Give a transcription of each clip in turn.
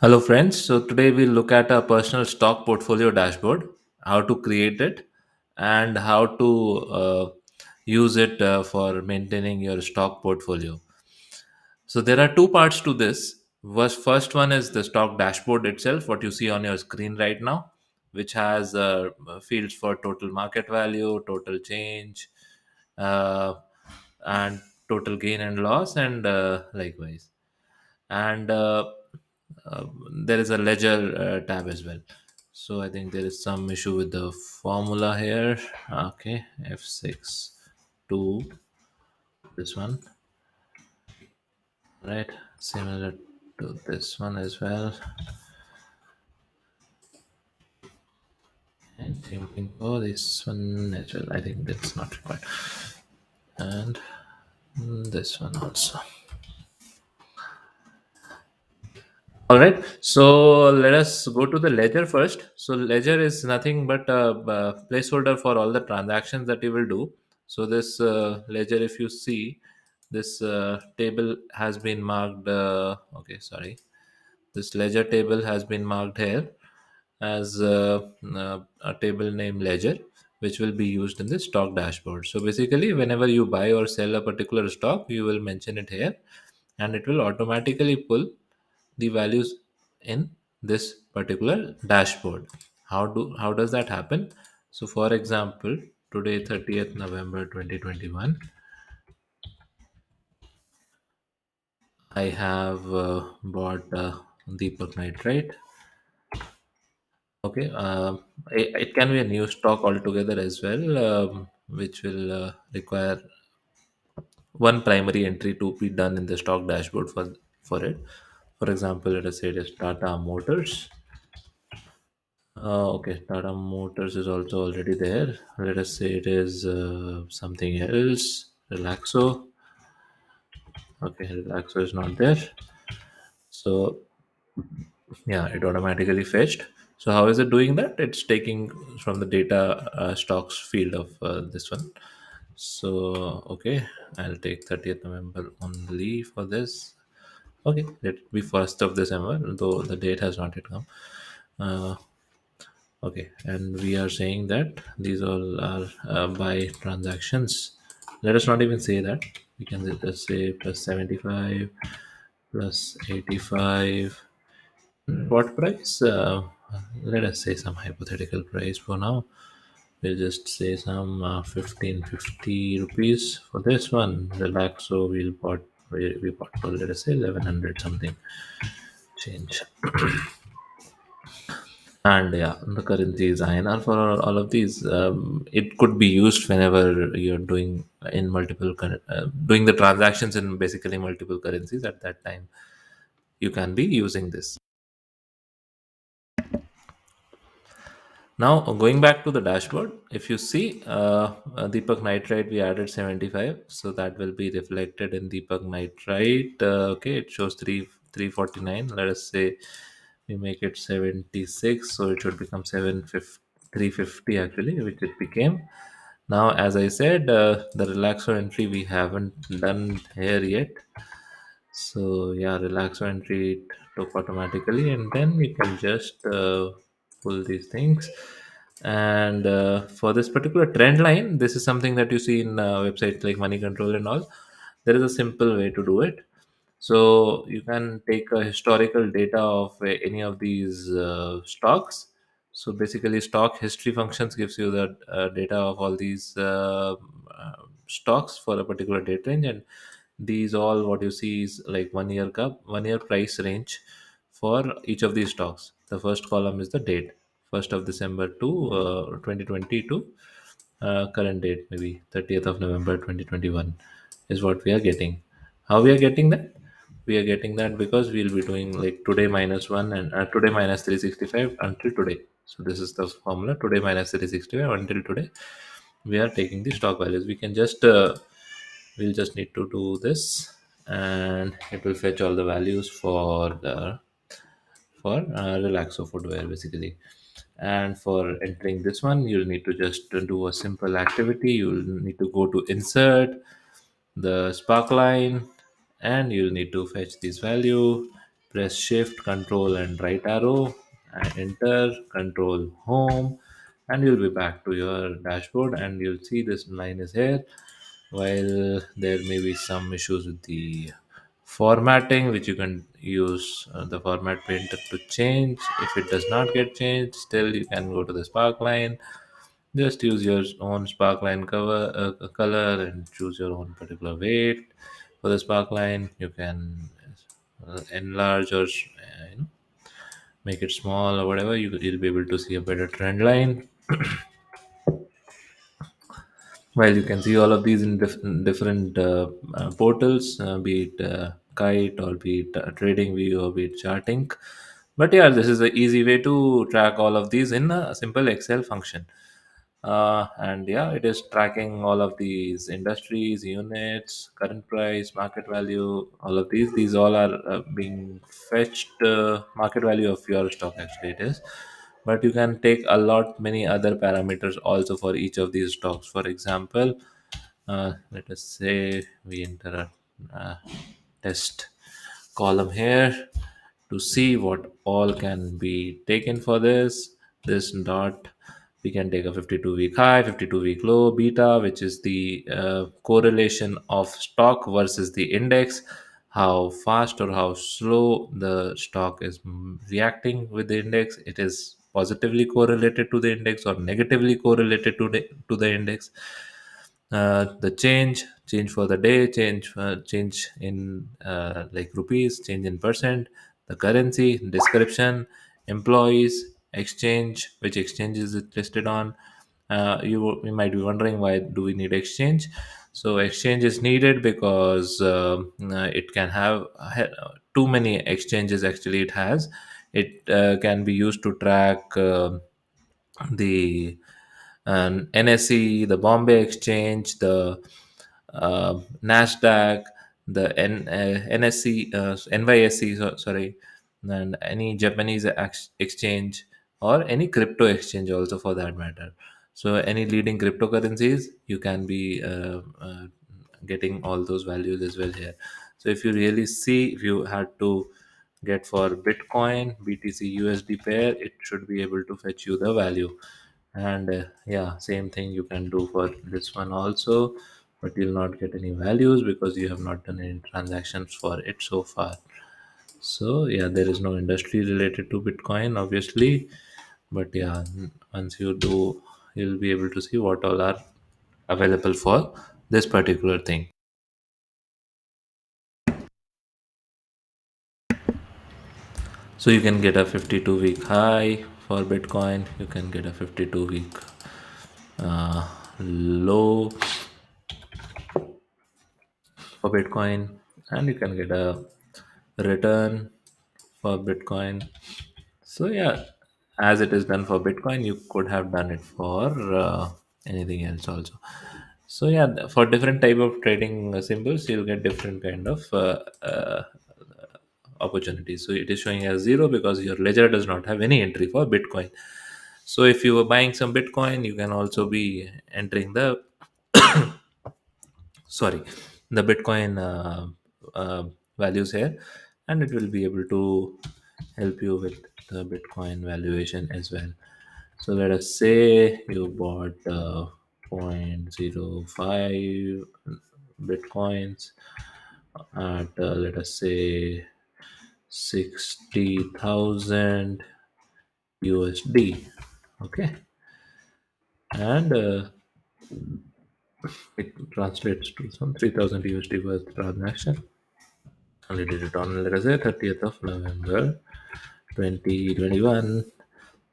Hello, friends. So, today we'll look at a personal stock portfolio dashboard, how to create it, and how to use it for maintaining your stock portfolio. So, there are two parts to this. First one is the stock dashboard itself, what you see on your screen right now, which has fields for total market value, total change, uh, and total gain and loss, and likewise and uh, there is a ledger tab as well. So I think there is some issue with the formula here. Okay, f6 to this one, right? Similar to this one as well. And same thing for this one as well. I think that's not required. And this one also. All right, so let us go to the ledger first. So ledger is nothing but a placeholder for all the transactions that you will do. So this ledger, if you see, this table has been marked. Okay, sorry. This ledger table has been marked here as a table named ledger, which will be used in the stock dashboard. So basically, whenever you buy or sell a particular stock, you will mention it here, and it will automatically pull the values in this particular dashboard. How does that happen? So for example, today 30th November 2021, I have bought Deepak Nitrite. Okay, it can be a new stock altogether as well, which will require one primary entry to be done in the stock dashboard for it. For example, let us say it is Tata Motors. Okay, Tata Motors is also already there. Let us say it is something else. Relaxo. Okay, Relaxo is not there. So yeah, it automatically fetched. So how is it doing that? It's taking from the data stocks field of this one. So okay, I'll take 30th November only for this. Okay, let it be 1st of December, though the date has not yet come. Uh, Okay, and we are saying that these all are by transactions. Let us not even say that. We can just say plus 75, plus 85. What price? Let us say some hypothetical price for now. We'll just say some 1550 rupees for this one. Relax. So we bought for, let us say, 1100 something change. And yeah, the currency is INR for all of these. It could be used whenever you're doing in doing the transactions in basically multiple currencies. At that time, you can be using this. Now, going back to the dashboard, if you see Deepak Nitrite, we added 75, so that will be reflected in Deepak Nitrite. Okay, it shows 349. Let us say we make it 76, so it should become 750, 350 actually, which it became. Now, as I said, the relaxo entry we haven't done here yet. So yeah, relaxo entry it took automatically, and then we can just pull these things. And for this particular trend line, this is something that you see in websites like Money Control and all. There is a simple way to do it. So you can take a historical data of any of these stocks. So basically, stock history functions gives you the data of all these stocks for a particular date range, and these all what you see is like 1 year price range for each of these stocks. The first column is the date, 1st of December to 2022, current date maybe 30th of November 2021 is what we are getting. How we are getting that? We are getting that because we'll be doing like today minus 1 and today minus 365 until today. So this is the formula, today minus 365 until today. We are taking the stock values. We can just we'll just need to do this, and it will fetch all the values for relaxo footwear basically. And for entering this one, you'll need to just do a simple activity. You'll need to go to insert the sparkline, and you'll need to fetch this value, press shift, control, and right arrow, and enter, control, home, and you'll be back to your dashboard, and you'll see this line is here. While there may be some issues with the formatting, which you can use the format painter to change. If it does not get changed, still you can go to the Sparkline. Just use your own Sparkline color and choose your own particular weight for the Sparkline. You can enlarge or make it small or whatever. You'll be able to see a better trend line. Well, you can see all of these in different portals, be it Kite or be it TradingView or be it Charting. But yeah, this is an easy way to track all of these in a simple Excel function. And yeah, it is tracking all of these industries, units, current price, market value, all of these. These all are being fetched market value of your stock. Actually, it is, but you can take a lot many other parameters also for each of these stocks. For example, let us say we enter a test column here to see what all can be taken for this dot. We can take a 52-week high, 52-week low, beta, which is the correlation of stock versus the index, how fast or how slow the stock is reacting with the index. It is positively correlated to the index or negatively correlated to the index. The change for the day, change in like rupees, change in percent, the currency description, employees, exchange, which exchange is it listed on. You might be wondering, why do we need exchange? So exchange is needed because it can have too many exchanges. Actually, it can be used to track the NSE, the Bombay Exchange, the Nasdaq, the NSE, NYSE, sorry, and any Japanese exchange or any crypto exchange also for that matter. So any leading cryptocurrencies, you can be getting all those values as well here. So if you really see, if you had to get for Bitcoin, BTC USD pair, it should be able to fetch you the value. And yeah, same thing you can do for this one also, but you'll not get any values because you have not done any transactions for it so far. So yeah, there is no industry related to Bitcoin, obviously, but yeah, once you do, you'll be able to see what all are available for this particular thing. So you can get a 52-week high for Bitcoin, you can get a 52-week low for Bitcoin, and you can get a return for Bitcoin. So yeah, as it is done for Bitcoin, you could have done it for anything else also. So yeah, for different type of trading symbols, you'll get different kind of opportunities. So it is showing as zero because your ledger does not have any entry for Bitcoin. So if you were buying some Bitcoin, you can also be entering the sorry, the Bitcoin values here, and it will be able to help you with the Bitcoin valuation as well. So let us say you bought zero point zero 0.05 Bitcoins at let us say 60,000 USD. Okay, and it translates to some 3,000 USD per transaction. And we did it on, let us say, 30th of November 2021.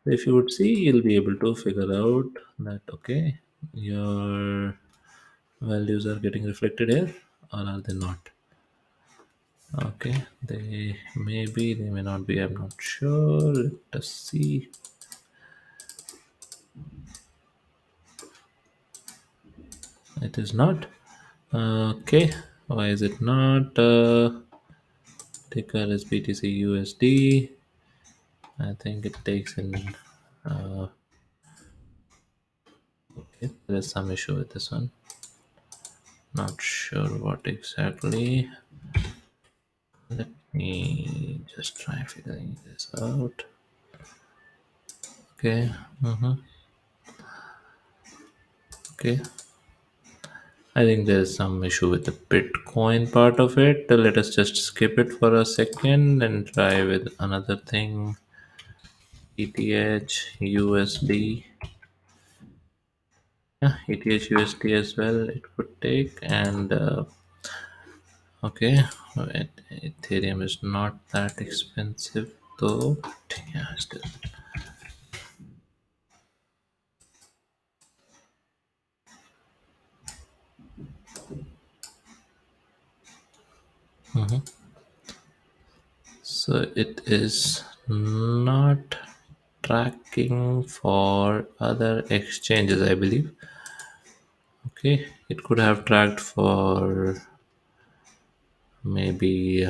If you would see, you'll be able to figure out that okay, your values are getting reflected here, or are they not? Okay, they may be, they may not be, I'm not sure. Let us see. It is not. Okay, why is it not? Ticker is BTC USD. I think it takes in. Okay, there's some issue with this one. Not sure what exactly. Let me just try figuring this out. Okay. Mm-hmm. Okay. I think there's some issue with the Bitcoin part of it. Let us just skip it for a second and try with another thing. ETH, USD. Yeah, ETH, USD as well. It could take. And okay, wait, Ethereum is not that expensive though. Yeah, still. Mhm. So it is not tracking for other exchanges, I believe. Okay, it could have tracked for maybe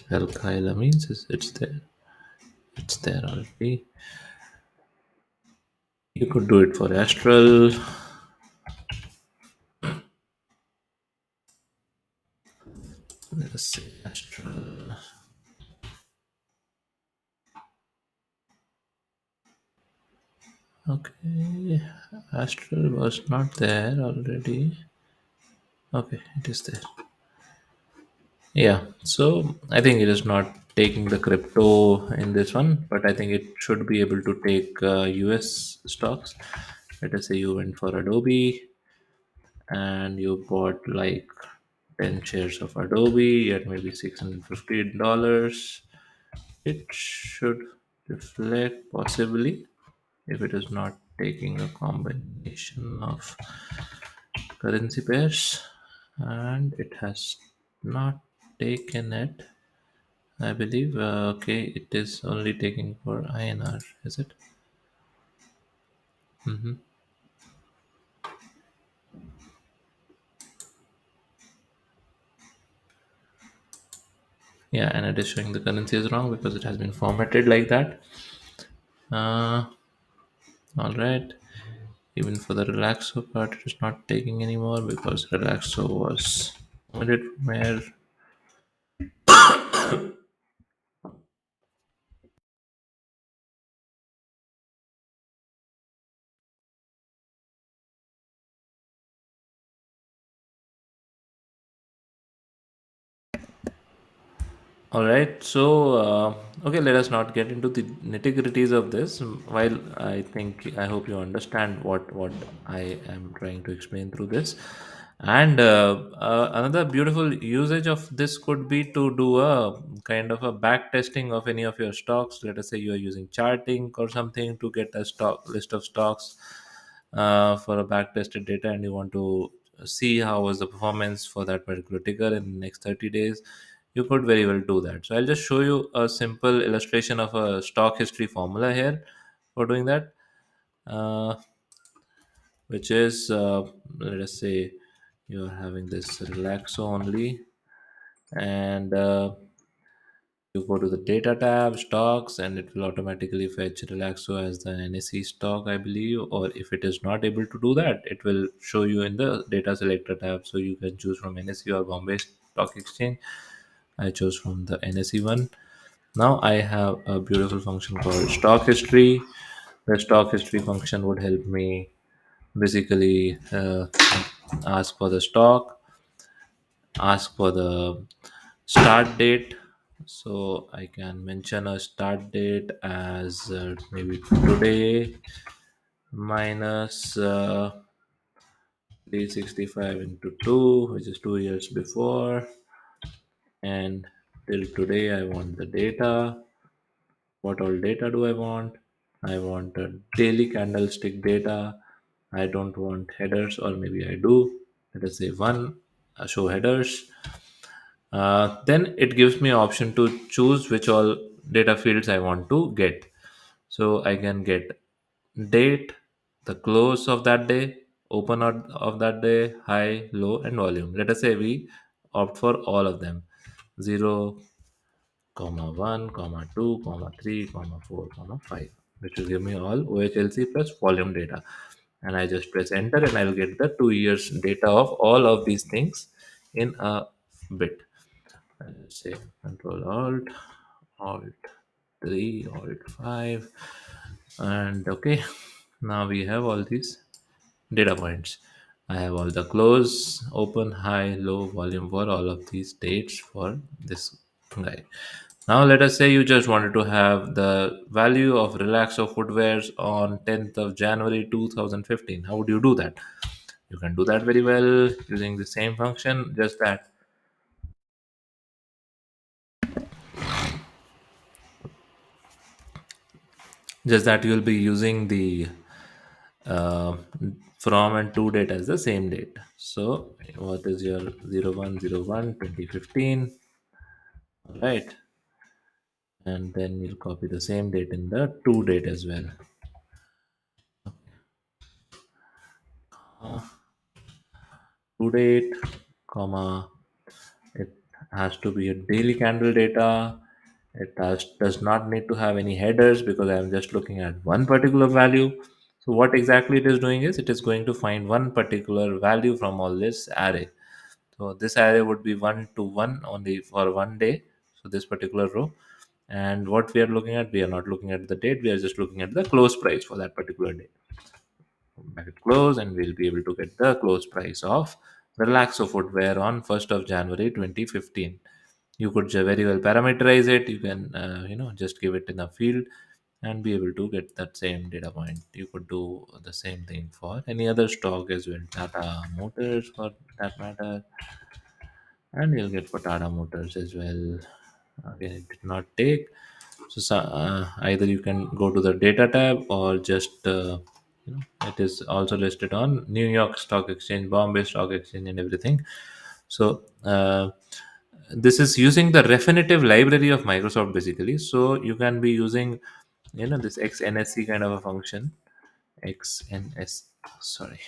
Al means it's there. It's there already. You could do it for Astral. Let us see Astral. Okay, Astral was not there already. Okay, it is there. Yeah, so I think it is not taking the crypto in this one, but I think it should be able to take US stocks. Let us say you went for Adobe and you bought like 10 shares of Adobe at maybe $650. It should reflect possibly if it is not taking a combination of currency pairs, and it has not taken it. I believe, okay, it is only taking for INR, is it? Mm-hmm. Yeah, and it is showing the currency is wrong because it has been formatted like that. Uh, all right. Even for the Relaxo part, it is not taking anymore because Relaxo was omitted from here. All right. So, okay, let us not get into the nitty gritties of this. While I hope you understand what I am trying to explain through this. And another beautiful usage of this could be to do a kind of a back testing of any of your stocks. Let us say you are using charting or something to get a stock list of stocks for a back tested data, and you want to see how was the performance for that particular ticker in the next 30 days. You could very well do that. So I'll just show you a simple illustration of a stock history formula here for doing that, uh, which is let us say you're having this relaxo only, and you go to the data tab, stocks, and it will automatically fetch relaxo as the NSE stock, I believe. Or if it is not able to do that, it will show you in the data selector tab, so you can choose from NSE or Bombay Stock Exchange. I chose from the NSE one. Now I have a beautiful function called stock history. The stock history function would help me basically ask for the stock, ask for the start date. So I can mention a start date as maybe today minus 365 into 2, which is 2 years before, and till today I want the data. What all data do I want? I want a daily candlestick data. I don't want headers, or maybe I do. Let us say one, show headers. Then it gives me option to choose which all data fields I want to get. So I can get date, the close of that day, open of that day, high, low, and volume. Let us say we opt for all of them: 0, comma 1, comma 2, comma 3, comma 4, comma 5, which will give me all OHLC plus volume data. And I just press enter and I'll get the 2 years data of all of these things in a bit. Let's say Control Alt, Alt 3, Alt 5, and okay. Now we have all these data points. I have all the close, open, high, low, volume for all of these dates for this guy. Now let us say you just wanted to have the value of Relaxo footwears on 10th of January 2015. How would you do that? You can do that very well using the same function, just that you'll be using the uh, from and to date as the same date. So what is your 01/01/2015, right? And then you'll copy the same date in the to date as well. To date, comma, it has to be a daily candle data. Does not need to have any headers because I'm just looking at one particular value. So what exactly it is doing is it is going to find one particular value from all this array. So this array would be 1 to 1 only for one day. So this particular row. And what we are looking at, we are not looking at the date, we are just looking at the close price for that particular day. Bracket close, and we'll be able to get the close price of Relaxo footwear on 1st of January 2015. You could very well parameterize it. You can, just give it in a field and be able to get that same data point. You could do the same thing for any other stock as well. Tata Motors, for that matter, and you'll get for Tata Motors as well. Again, it did not take. So either you can go to the data tab or just it is also listed on New York Stock Exchange, Bombay Stock Exchange, and everything. So this is using the Refinitiv library of Microsoft basically. So you can be using this XNSC kind of a function. XNS, sorry,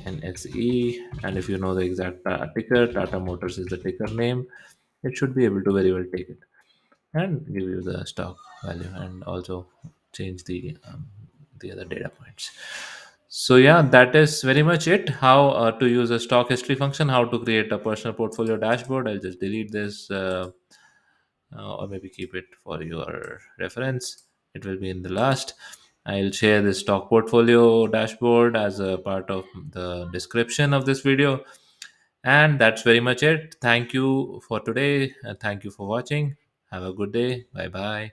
NSE, and if you know the exact ticker, Tata Motors is the ticker name. It should be able to very well take it and give you the stock value and also change the other data points. So yeah, that is very much it. How to use a stock history function, how to create a personal portfolio dashboard. I'll just delete this or maybe keep it for your reference. It will be in the last. I'll share the stock portfolio dashboard as a part of the description of this video. And that's very much it. Thank you for today. Thank you for watching. Have a good day. Bye bye.